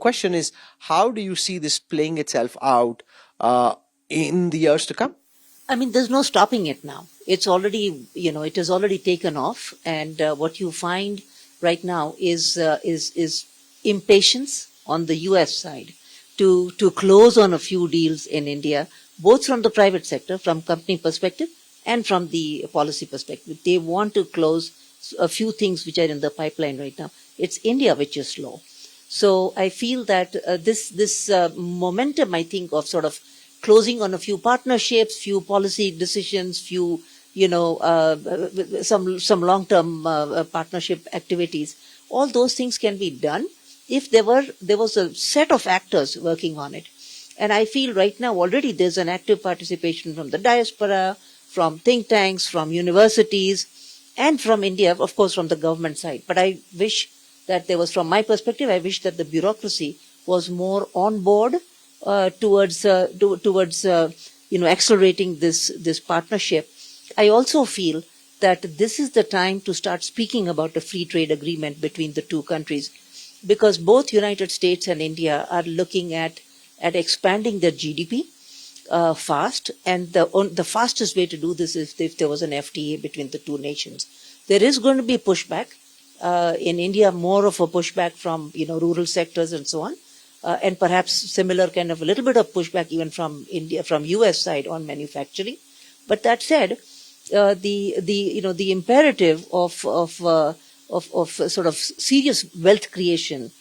question is, how do you see this playing itself out in the years to come? I mean, there's no stopping it now. It's already, it has already taken off. And what you find right now is impatience on the US side to close on a few deals in India, both from the private sector, from company perspective, and from the policy perspective. They want to close a few things which are in the pipeline right now. It's India which is slow. So I feel that this momentum, I think, of sort of closing on a few partnerships, few policy decisions, few, some long-term partnership activities, all those things can be done if there was a set of actors working on it. And I feel right now already there's an active participation from the diaspora, from think tanks, from universities, and from India, of course, from the government side. But I wish that there was, from my perspective, I wish that the bureaucracy was more on board towards accelerating this partnership. I also feel that this is the time to start speaking about a free trade agreement between the two countries, because both United States and India are looking at expanding their GDP fast, and the fastest way to do this is if there was an FTA between the two nations. There is going to be pushback in India, more of a pushback from rural sectors and so on, and perhaps similar kind of a little bit of pushback even from India, from US side on manufacturing. But that said, the imperative of sort of serious wealth creation,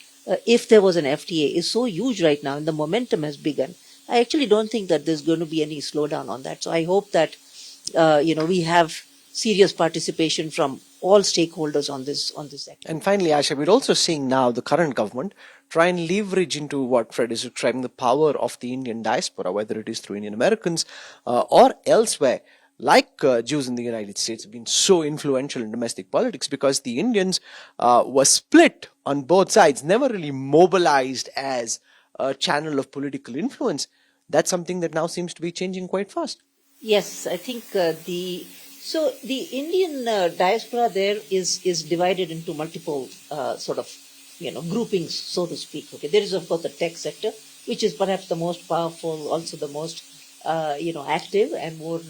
if there was an FTA, is so huge right now, and the momentum has begun. I actually don't think that there's going to be any slowdown on that. So I hope that we have serious participation from all stakeholders on this sector. And finally, Asha, we're also seeing now the current government try and leverage into what Fred is describing, the power of the Indian diaspora, whether it is through Indian Americans or elsewhere, like Jews in the United States, have been so influential in domestic politics because the Indians were split on both sides, never really mobilized as a channel of political influence. That's something that now seems to be changing quite fast. Yes, I think the Indian diaspora there is divided into multiple sort of groupings, so to speak. Okay, there is of course the tech sector, which is perhaps the most powerful, also the most active and more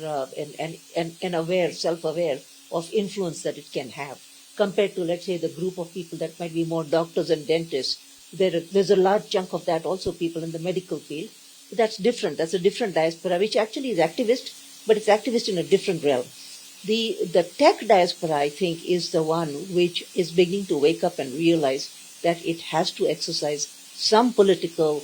and aware, self-aware of influence that it can have, compared to, let's say, the group of people that might be more doctors and dentists. There's a large chunk of that also people in the medical field. But that's different. That's a different diaspora, which actually is activist, but it's activist in a different realm. The tech diaspora, I think, is the one which is beginning to wake up and realize that it has to exercise some political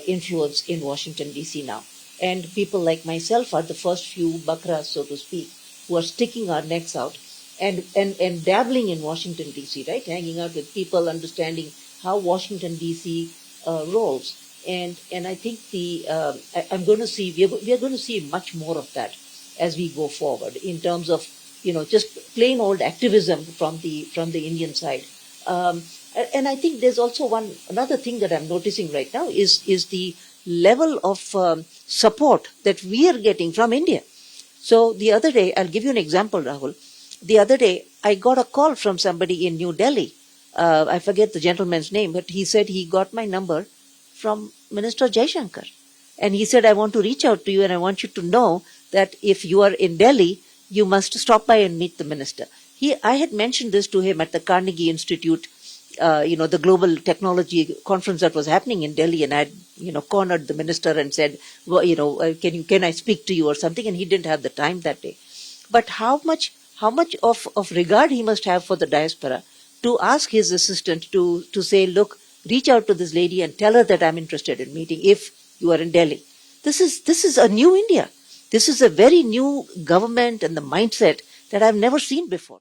influence in Washington, D.C. now. And people like myself are the first few bakras, so to speak, who are sticking our necks out and dabbling in Washington, D.C., right? Hanging out with people, understanding how Washington, D.C. rolls. And I think we are going to see much more of that as we go forward in terms of, just plain old activism from the Indian side. And I think there's also another thing that I'm noticing right now is the level of support that we are getting from India. So the other day, I'll give you an example, Rahul. The other day, I got a call from somebody in New Delhi. I forget the gentleman's name, but he said he got my number from Minister Jaishankar. And he said, I want to reach out to you and I want you to know that if you are in Delhi, you must stop by and meet the minister. I had mentioned this to him at the Carnegie Institute, the global technology conference that was happening in Delhi, and I had, cornered the minister and said, well, can I speak to you or something? And he didn't have the time that day. But how much of regard he must have for the diaspora to ask his assistant to say, look, reach out to this lady and tell her that I'm interested in meeting if you are in Delhi. This is a new India. This is a very new government and the mindset that I've never seen before.